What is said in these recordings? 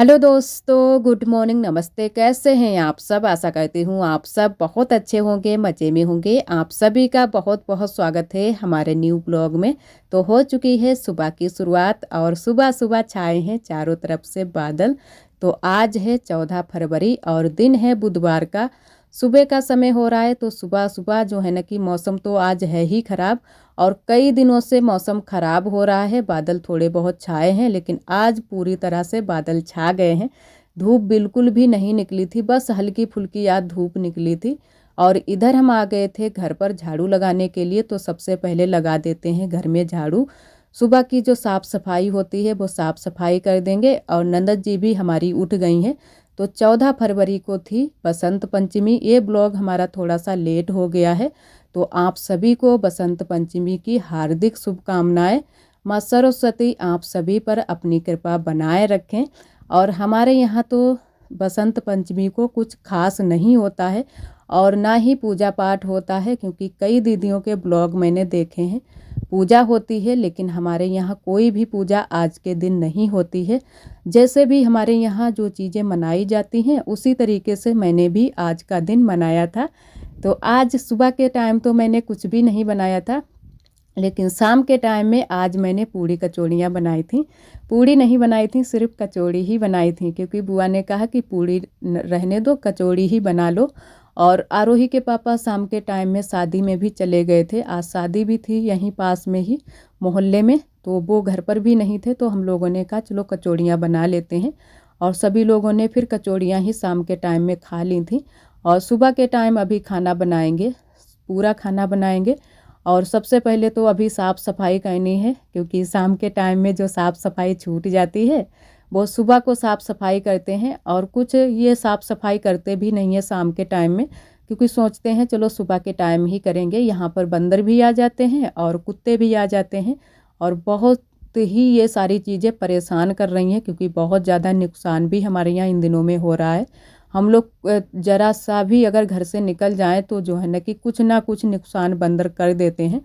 Hello दोस्तों, good morning, नमस्ते। कैसे हैं आप सब? आशा करती हूँ आप सब बहुत अच्छे होंगे, मज़े में होंगे। आप सभी का बहुत बहुत स्वागत है हमारे न्यू ब्लॉग में। तो हो चुकी है सुबह की शुरुआत और सुबह सुबह छाए हैं चारों तरफ से बादल। तो आज है 14 फरवरी और दिन है बुधवार का। सुबह का समय हो रहा है, तो सुबह सुबह जो है ना कि मौसम तो आज है ही ख़राब और कई दिनों से मौसम ख़राब हो रहा है। बादल थोड़े बहुत छाए हैं, लेकिन आज पूरी तरह से बादल छा गए हैं। धूप बिल्कुल भी नहीं निकली थी, बस हल्की फुल्की याद धूप निकली थी। और इधर हम आ गए थे घर पर झाड़ू लगाने के लिए। तो सबसे पहले लगा देते हैं घर में झाड़ू। सुबह की जो साफ़ सफाई होती है वो साफ़ सफाई कर देंगे। और नंदत जी भी हमारी उठ गई हैं। तो 14 फरवरी को थी बसंत पंचमी। ये ब्लॉग हमारा थोड़ा सा लेट हो गया है। तो आप सभी को बसंत पंचमी की हार्दिक शुभकामनाएं। माँ सरस्वती आप सभी पर अपनी कृपा बनाए रखें। और हमारे यहाँ तो बसंत पंचमी को कुछ खास नहीं होता है और ना ही पूजा पाठ होता है, क्योंकि कई दीदियों के ब्लॉग मैंने देखे हैं पूजा होती है, लेकिन हमारे यहाँ कोई भी पूजा आज के दिन नहीं होती है। जैसे भी हमारे यहाँ जो चीज़ें मनाई जाती हैं उसी तरीके से मैंने भी आज का दिन मनाया था। तो आज सुबह के टाइम तो मैंने कुछ भी नहीं बनाया था, लेकिन शाम के टाइम में आज मैंने पूड़ी कचौड़ियाँ बनाई थी। पूड़ी नहीं बनाई थी, सिर्फ कचौड़ी ही बनाई थी, क्योंकि बुआ ने कहा कि पूड़ी रहने दो, कचौड़ी ही बना लो। और आरोही के पापा शाम के टाइम में शादी में भी चले गए थे। आज शादी भी थी यहीं पास में ही मोहल्ले में, तो वो घर पर भी नहीं थे। तो हम लोगों ने कहा चलो कचौड़ियाँ बना लेते हैं। और सभी लोगों ने फिर कचौड़ियाँ ही शाम के टाइम में खा ली थी। और सुबह के टाइम अभी खाना बनाएंगे, पूरा खाना बनाएंगे। और सबसे पहले तो अभी साफ़ सफाई करनी है, क्योंकि शाम के टाइम में जो साफ़ सफाई छूट जाती है वो सुबह को साफ़ सफाई करते हैं। और कुछ ये साफ़ सफाई करते भी नहीं है शाम के टाइम में, क्योंकि सोचते हैं चलो सुबह के टाइम ही करेंगे। यहाँ पर बंदर भी आ जाते हैं और कुत्ते भी आ जाते हैं और बहुत ही ये सारी चीज़ें परेशान कर रही हैं, क्योंकि बहुत ज़्यादा नुकसान भी हमारे यहाँ इन दिनों में हो रहा है। हम लोग ज़रा सा भी अगर घर से निकल जाएं तो जो है ना कि कुछ ना कुछ नुकसान बंदर कर देते हैं।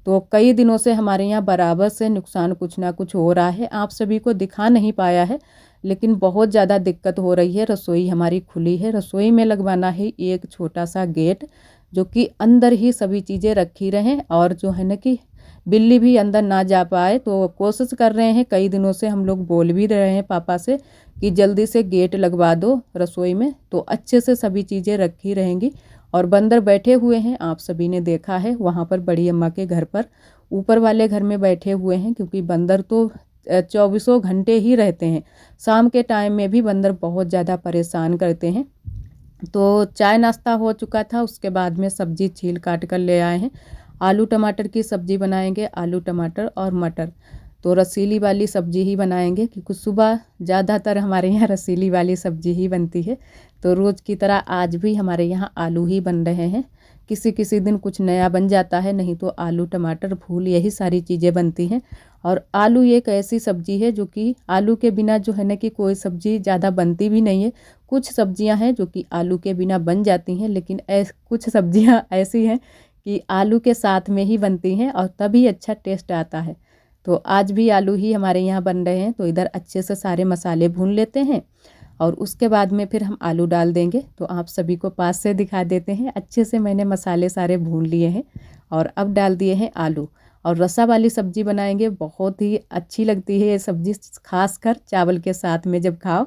तो कई दिनों से हमारे यहाँ बराबर से नुकसान कुछ ना कुछ हो रहा है। आप सभी को दिखा नहीं पाया है, लेकिन बहुत ज़्यादा दिक्कत हो रही है। रसोई हमारी खुली है, रसोई में लगवाना है एक छोटा सा गेट, जो कि अंदर ही सभी चीज़ें रखी रहें और जो है ना कि बिल्ली भी अंदर ना जा पाए। तो कोशिश कर रहे हैं, कई दिनों से हम लोग बोल भी रहे हैं पापा से कि जल्दी से गेट लगवा दो रसोई में, तो अच्छे से सभी चीज़ें रखी रहेंगी। और बंदर बैठे हुए हैं, आप सभी ने देखा है वहाँ पर बड़ी अम्मा के घर पर ऊपर वाले घर में बैठे हुए हैं, क्योंकि बंदर तो चौबीसों घंटे ही रहते हैं। शाम के टाइम में भी बंदर बहुत ज़्यादा परेशान करते हैं। तो चाय नाश्ता हो चुका था, उसके बाद में सब्जी छील काट कर ले आए हैं। आलू टमाटर की सब्ज़ी बनाएंगे, आलू टमाटर और मटर। तो रसीली वाली सब्ज़ी ही बनाएंगे, क्योंकि सुबह ज़्यादातर हमारे यहाँ रसीली वाली सब्ज़ी ही बनती है। तो रोज़ की तरह आज भी हमारे यहाँ आलू ही बन रहे हैं। किसी किसी दिन कुछ नया बन जाता है, नहीं तो आलू टमाटर फूल यही सारी चीज़ें बनती हैं। और आलू एक ऐसी सब्ज़ी है जो कि आलू के बिना जो है ना कि कोई सब्ज़ी ज़्यादा बनती भी नहीं है। कुछ सब्जियां हैं जो कि आलू के बिना बन जाती हैं, लेकिन कुछ सब्जियां ऐसी हैं कि आलू के साथ में ही बनती हैं और तभी अच्छा टेस्ट आता है। तो आज भी आलू ही हमारे यहाँ बन रहे हैं। तो इधर अच्छे से सारे मसाले भून लेते हैं और उसके बाद में फिर हम आलू डाल देंगे। तो आप सभी को पास से दिखा देते हैं। अच्छे से मैंने मसाले सारे भून लिए हैं और अब डाल दिए हैं आलू। और रसा वाली सब्ज़ी बनाएंगे, बहुत ही अच्छी लगती है ये सब्ज़ी, खासकर चावल के साथ में जब खाओ।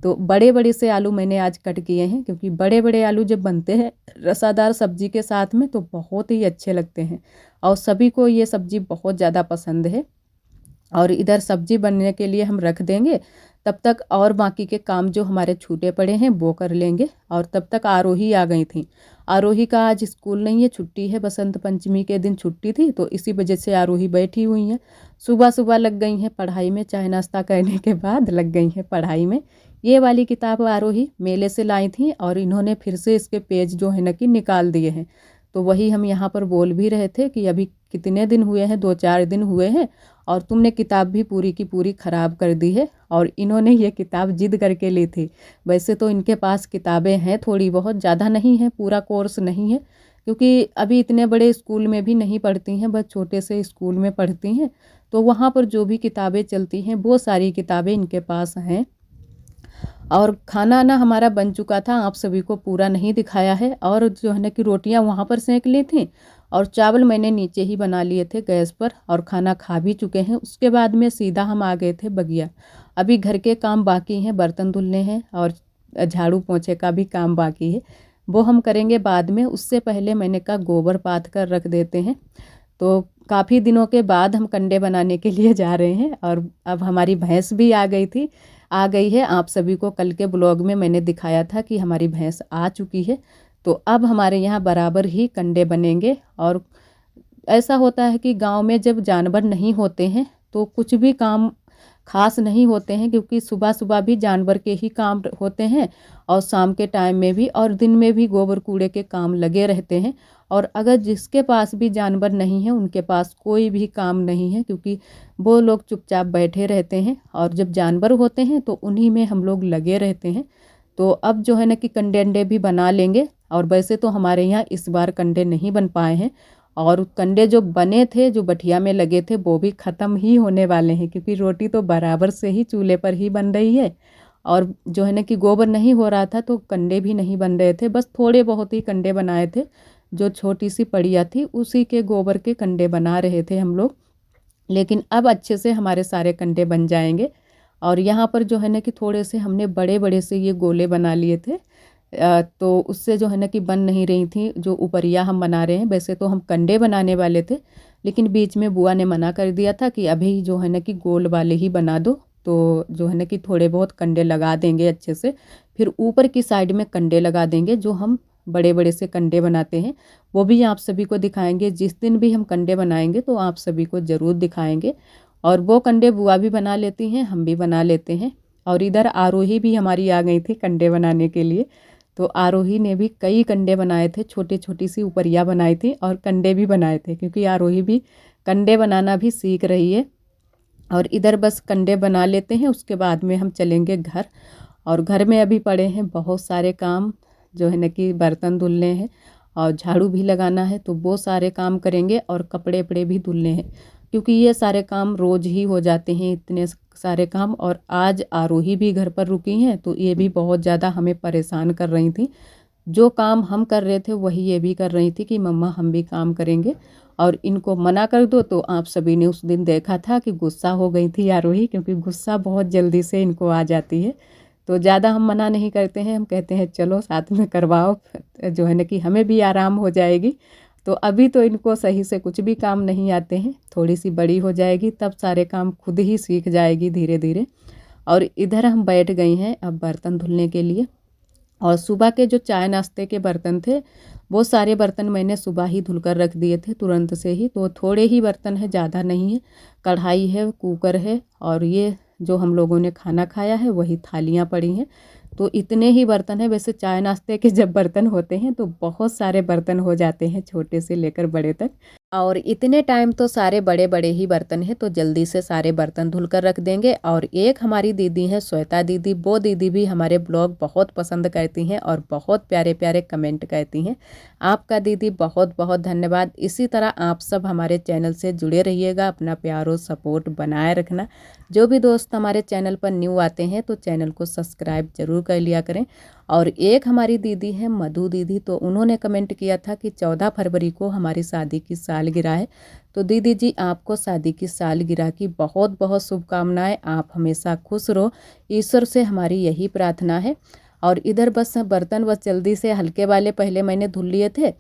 तो बड़े बड़े से आलू मैंने आज कट किए हैं, क्योंकि बड़े बड़े आलू जब बनते हैं रसादार सब्ज़ी के साथ में तो बहुत ही अच्छे लगते हैं और सभी को ये सब्ज़ी बहुत ज़्यादा पसंद है। और इधर सब्ज़ी बनने के लिए हम रख देंगे, तब तक और बाकी के काम जो हमारे छूटे पड़े हैं वो कर लेंगे। और तब तक आरोही आ गई थी। आरोही का आज स्कूल नहीं है, छुट्टी है, बसंत पंचमी के दिन छुट्टी थी, तो इसी वजह से आरोही बैठी हुई हैं। सुबह सुबह लग गई हैं पढ़ाई में, चाय नाश्ता करने के बाद लग गई हैं पढ़ाई में। ये वाली किताब आरोही मेले से लाई थी और इन्होंने फिर से इसके पेज जो है ना कि निकाल दिए हैं। तो वही हम यहाँ पर बोल भी रहे थे कि अभी कितने दिन हुए हैं, 2-4 दिन हुए हैं और तुमने किताब भी पूरी की पूरी ख़राब कर दी है। और इन्होंने ये किताब जिद करके ली थी। वैसे तो इनके पास किताबें हैं थोड़ी बहुत, ज़्यादा नहीं है, पूरा कोर्स नहीं है, क्योंकि अभी इतने बड़े स्कूल में भी नहीं पढ़ती हैं, बस छोटे से स्कूल में पढ़ती हैं। तो वहाँ पर जो भी किताबें चलती हैं वो सारी किताबें इनके पास हैं। और खाना ना हमारा बन चुका था, आप सभी को पूरा नहीं दिखाया है। और जो है ना कि रोटियां वहाँ पर सेंक ली थी और चावल मैंने नीचे ही बना लिए थे गैस पर, और खाना खा भी चुके हैं। उसके बाद में सीधा हम आ गए थे बगिया। अभी घर के काम बाकी हैं, बर्तन धुलने हैं और झाड़ू पोंछे का भी काम बाकी है, वो हम करेंगे बाद में। उससे पहले मैंने कहा गोबर पाथ कर रख देते हैं। तो काफ़ी दिनों के बाद हम कंडे बनाने के लिए जा रहे हैं। और अब हमारी भैंस भी आ गई है। आप सभी को कल के ब्लॉग में मैंने दिखाया था कि हमारी भैंस आ चुकी है। तो अब हमारे यहाँ बराबर ही कंडे बनेंगे। और ऐसा होता है कि गांव में जब जानवर नहीं होते हैं तो कुछ भी काम खास नहीं होते हैं, क्योंकि सुबह सुबह भी जानवर के ही काम होते हैं और शाम के टाइम में भी और दिन में भी गोबर कूड़े के काम लगे रहते हैं। और अगर जिसके पास भी जानवर नहीं है उनके पास कोई भी काम नहीं है, क्योंकि वो लोग चुपचाप बैठे रहते हैं। और जब जानवर होते हैं तो उन्हीं में हम लोग लगे रहते हैं। तो अब जो है ना कि कंडे अंडे भी बना लेंगे। और वैसे तो हमारे यहाँ इस बार कंडे नहीं बन पाए हैं, और कंडे जो बने थे जो बठिया में लगे थे वो भी ख़त्म ही होने वाले हैं, क्योंकि रोटी तो बराबर से ही चूल्हे पर ही बन रही है। और जो है ना कि गोबर नहीं हो रहा था तो कंडे भी नहीं बन रहे थे, बस थोड़े बहुत ही कंडे बनाए थे। जो छोटी सी पड़िया थी उसी के गोबर के कंडे बना रहे थे हम लोग। लेकिन अब अच्छे से हमारे सारे कंडे बन जाएंगे। और यहाँ पर जो है ना कि थोड़े से हमने बड़े बड़े से ये गोले बना लिए थे। तो उससे जो है ना कि बन नहीं रही थी जो ऊपरिया हम बना रहे हैं। वैसे तो हम कंडे बनाने वाले थे, लेकिन बीच में बुआ ने मना कर दिया था कि अभी जो है ना कि गोल वाले ही बना दो। तो जो है ना कि थोड़े बहुत कंडे लगा देंगे अच्छे से, फिर ऊपर की साइड में कंडे लगा देंगे जो हम बड़े बड़े से कंडे बनाते हैं। वो भी आप सभी को दिखाएंगे, जिस दिन भी हम कंडे बनाएंगे तो आप सभी को ज़रूर दिखाएंगे। और वो कंडे बुआ भी बना लेती हैं, हम भी बना लेते हैं। और इधर आरोही भी हमारी आ गई थी कंडे बनाने के लिए। तो आरोही ने भी कई कंडे बनाए थे, छोटी छोटी सी ऊपरिया बनाई थी और कंडे भी बनाए थे, क्योंकि आरोही भी कंडे बनाना भी सीख रही है। और इधर बस कंडे बना लेते हैं, उसके बाद में हम चलेंगे घर। और घर में अभी पड़े हैं बहुत सारे काम, जो है ना कि बर्तन धुलने हैं और झाड़ू भी लगाना है, तो वो सारे काम करेंगे। और कपड़े वपड़े भी धुलने हैं, क्योंकि ये सारे काम रोज़ ही हो जाते हैं, इतने सारे काम। और आज आरोही भी घर पर रुकी हैं तो ये भी बहुत ज़्यादा हमें परेशान कर रही थी। जो काम हम कर रहे थे वही ये भी कर रही थी कि मम्मा हम भी काम करेंगे और इनको मना कर दो। तो आप सभी ने उस दिन देखा था कि गुस्सा हो गई थी आरोही, क्योंकि गुस्सा बहुत जल्दी से इनको आ जाती है। तो ज़्यादा हम मना नहीं करते हैं, हम कहते हैं चलो साथ में करवाओ, जो है ना कि हमें भी आराम हो जाएगी। तो अभी तो इनको सही से कुछ भी काम नहीं आते हैं, थोड़ी सी बड़ी हो जाएगी तब सारे काम खुद ही सीख जाएगी धीरे धीरे। और इधर हम बैठ गए हैं अब बर्तन धुलने के लिए। और सुबह के जो चाय नाश्ते के बर्तन थे वो सारे बर्तन मैंने सुबह ही धुलकर रख दिए थे तुरंत से ही। तो थोड़े ही बर्तन है, ज़्यादा नहीं है। कढ़ाई है, कुकर है, और ये जो हम लोगों ने खाना खाया है वही थालियाँ पड़ी हैं। तो इतने ही बर्तन है। वैसे चाय नाश्ते के जब बर्तन होते हैं तो बहुत सारे बर्तन हो जाते हैं, छोटे से लेकर बड़े तक। और इतने टाइम तो सारे बड़े बड़े ही बर्तन हैं, तो जल्दी से सारे बर्तन धुल कर रख देंगे। और एक हमारी दीदी है श्वेता दीदी, वो दीदी भी हमारे ब्लॉग बहुत पसंद करती हैं और बहुत प्यारे प्यारे कमेंट करती हैं। आपका दीदी बहुत बहुत धन्यवाद। इसी तरह आप सब हमारे चैनल से जुड़े रहिएगा, अपना प्यार और सपोर्ट बनाए रखना। जो भी दोस्त हमारे चैनल पर न्यू आते हैं तो चैनल को सब्सक्राइब जरूर कर लिया करें। और एक हमारी दीदी है मधु दीदी, तो उन्होंने कमेंट किया था कि 14 फरवरी को हमारी शादी की सालगिरह है। तो दीदी जी आपको शादी की सालगिरह की बहुत बहुत शुभकामनाएं। आप हमेशा खुश रहो, ईश्वर से हमारी यही प्रार्थना है। और इधर बस बर्तन बस जल्दी से हल्के वाले पहले मैंने धुल लिए थे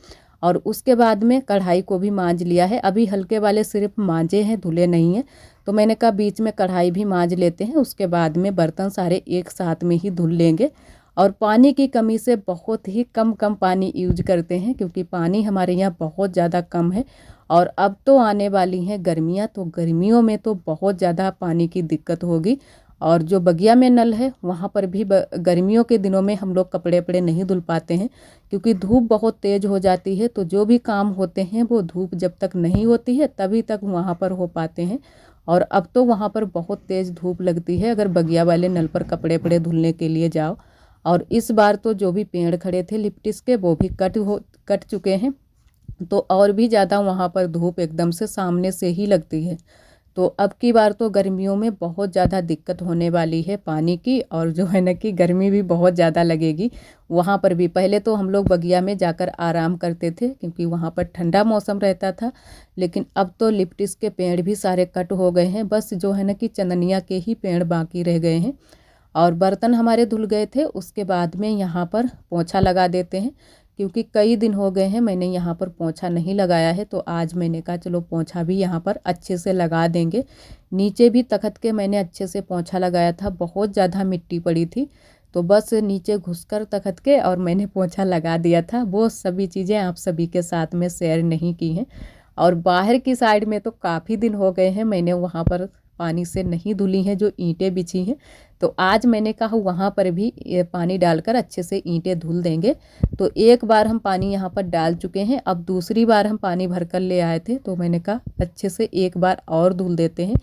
और उसके बाद में कढ़ाई को भी मांज लिया है। अभी हल्के वाले सिर्फ मांजे हैं, धुले नहीं हैं। तो मैंने कहा बीच में कढ़ाई भी मांज लेते हैं, उसके बाद में बर्तन सारे एक साथ में ही धुल लेंगे। और पानी की कमी से बहुत ही कम कम पानी यूज करते हैं, क्योंकि पानी हमारे यहाँ बहुत ज़्यादा कम है। और अब तो आने वाली हैं गर्मियाँ, तो गर्मियों में तो बहुत ज़्यादा पानी की दिक्कत होगी। और जो बगिया में नल है वहाँ पर भी गर्मियों के दिनों में हम लोग कपड़े वपड़े नहीं धुल पाते हैं, क्योंकि धूप बहुत तेज़ हो जाती है। तो जो भी काम होते हैं वो धूप जब तक नहीं होती है तभी तक वहाँ पर हो पाते हैं। और अब तो वहाँ पर बहुत तेज़ धूप लगती है अगर बगिया वाले नल पर कपड़े वपड़े धुलने के लिए जाओ। और इस बार तो जो भी पेड़ खड़े थे लिप्टिस के वो भी कट चुके हैं, तो और भी ज़्यादा वहाँ पर धूप एकदम से सामने से ही लगती है। तो अब की बार तो गर्मियों में बहुत ज़्यादा दिक्कत होने वाली है पानी की, और जो है ना कि गर्मी भी बहुत ज़्यादा लगेगी वहाँ पर भी। पहले तो हम लोग बगिया में जाकर आराम करते थे क्योंकि वहाँ पर ठंडा मौसम रहता था, लेकिन अब तो लिप्टिस के पेड़ भी सारे कट हो गए हैं, बस जो है ना कि चंदनिया के ही पेड़ बाकी रह गए हैं। और बर्तन हमारे धुल गए थे, उसके बाद में यहाँ पर पोंछा लगा देते हैं क्योंकि कई दिन हो गए हैं मैंने यहाँ पर पोंछा नहीं लगाया है। तो आज मैंने कहा चलो पोंछा भी यहाँ पर अच्छे से लगा देंगे। नीचे भी तख्त के मैंने अच्छे से पोंछा लगाया था, बहुत ज़्यादा मिट्टी पड़ी थी, तो बस नीचे घुसकर तख्त के और मैंने पोंछा लगा दिया था। वो सभी चीज़ें आप सभी के साथ में शेयर नहीं की हैं। और बाहर की साइड में तो काफ़ी दिन हो गए हैं मैंने वहाँ पर पानी से नहीं धुली हैं, जो ईंटें बिछी हैं, तो आज मैंने कहा वहाँ पर भी ये पानी डालकर अच्छे से ईंटें धुल देंगे। तो एक बार हम पानी यहाँ पर डाल चुके हैं, अब दूसरी बार हम पानी भर कर ले आए थे, तो मैंने कहा अच्छे से एक बार और धुल देते हैं,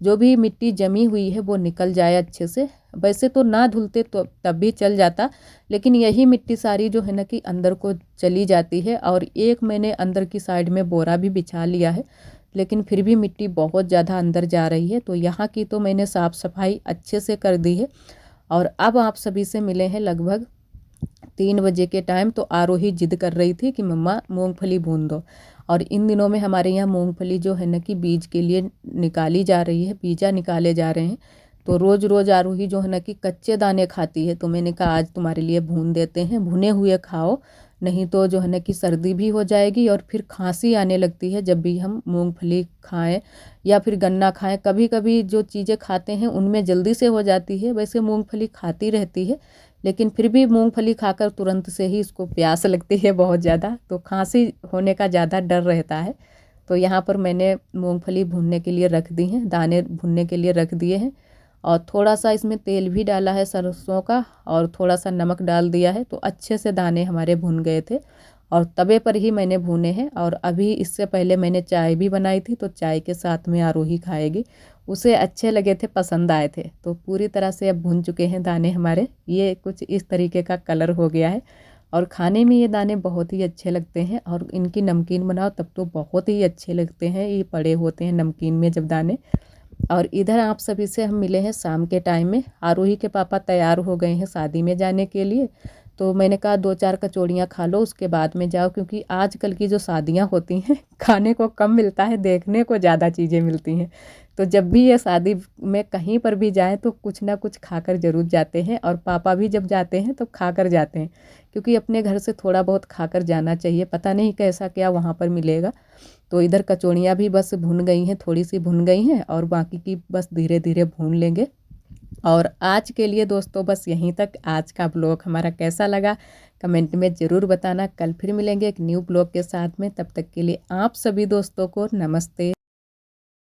जो भी मिट्टी जमी हुई है वो निकल जाए अच्छे से। वैसे तो ना धुलते तो तब भी चल जाता, लेकिन यही मिट्टी सारी जो है ना कि अंदर को चली जाती है। और एक मैंने अंदर की साइड में बोरा भी बिछा लिया है, लेकिन फिर भी मिट्टी बहुत ज़्यादा अंदर जा रही है। तो यहाँ की तो मैंने साफ़ सफाई अच्छे से कर दी है। और अब आप सभी से मिले हैं लगभग 3 बजे के टाइम। तो आरोही जिद कर रही थी कि मम्मा मूंगफली भून दो, और इन दिनों में हमारे यहाँ मूंगफली जो है ना कि बीज के लिए निकाली जा रही है, बीजा निकाले जा रहे हैं। तो रोज़ रोज़ आरोही जो है ना कि कच्चे दाने खाती है, तो मैंने कहा आज तुम्हारे लिए भून देते हैं, भुने हुए खाओ, नहीं तो जो है ना कि सर्दी भी हो जाएगी और फिर खांसी आने लगती है जब भी हम मूंगफली खाएं या फिर गन्ना खाएं। कभी कभी जो चीज़ें खाते हैं उनमें जल्दी से हो जाती है, वैसे मूंगफली खाती रहती है, लेकिन फिर भी मूंगफली खाकर तुरंत से ही इसको प्यास लगती है बहुत ज़्यादा, तो खांसी होने का ज़्यादा डर रहता है। तो यहाँ पर मैंने मूंगफली भूनने के लिए रख दी हैं, दाने भूनने के लिए रख दिए हैं, और थोड़ा सा इसमें तेल भी डाला है सरसों का, और थोड़ा सा नमक डाल दिया है, तो अच्छे से दाने हमारे भुन गए थे और तवे पर ही मैंने भुने हैं। और अभी इससे पहले मैंने चाय भी बनाई थी, तो चाय के साथ में आरोही खाएगी, उसे अच्छे लगे थे, पसंद आए थे। तो पूरी तरह से अब भुन चुके हैं दाने हमारे, ये कुछ इस तरीके का कलर हो गया है, और खाने में ये दाने बहुत ही अच्छे लगते हैं। और इनकी नमकीन बनाओ तब तो बहुत ही अच्छे लगते हैं, ये पड़े होते हैं नमकीन में जब दाने। और इधर आप सभी से हम मिले हैं शाम के टाइम में। आरोही के पापा तैयार हो गए हैं शादी में जाने के लिए, तो मैंने कहा 2-4 कचौड़ियाँ खा लो उसके बाद में जाओ, क्योंकि आजकल की जो शादियाँ होती हैं खाने को कम मिलता है, देखने को ज़्यादा चीज़ें मिलती हैं। तो जब भी ये शादी में कहीं पर भी जाएं तो कुछ ना कुछ खाकर ज़रूर जाते हैं, और पापा भी जब जाते हैं तो खाकर जाते हैं, क्योंकि अपने घर से थोड़ा बहुत खाकर जाना चाहिए, पता नहीं कैसा क्या वहाँ पर मिलेगा। तो इधर कचौड़ियाँ भी बस भुन गई हैं, थोड़ी सी भुन गई हैं, और बाकी की बस धीरे धीरे भून लेंगे। और आज के लिए दोस्तों बस यहीं तक। आज का ब्लॉग हमारा कैसा लगा कमेंट में ज़रूर बताना। कल फिर मिलेंगे एक न्यू ब्लॉग के साथ में, तब तक के लिए आप सभी दोस्तों को नमस्ते।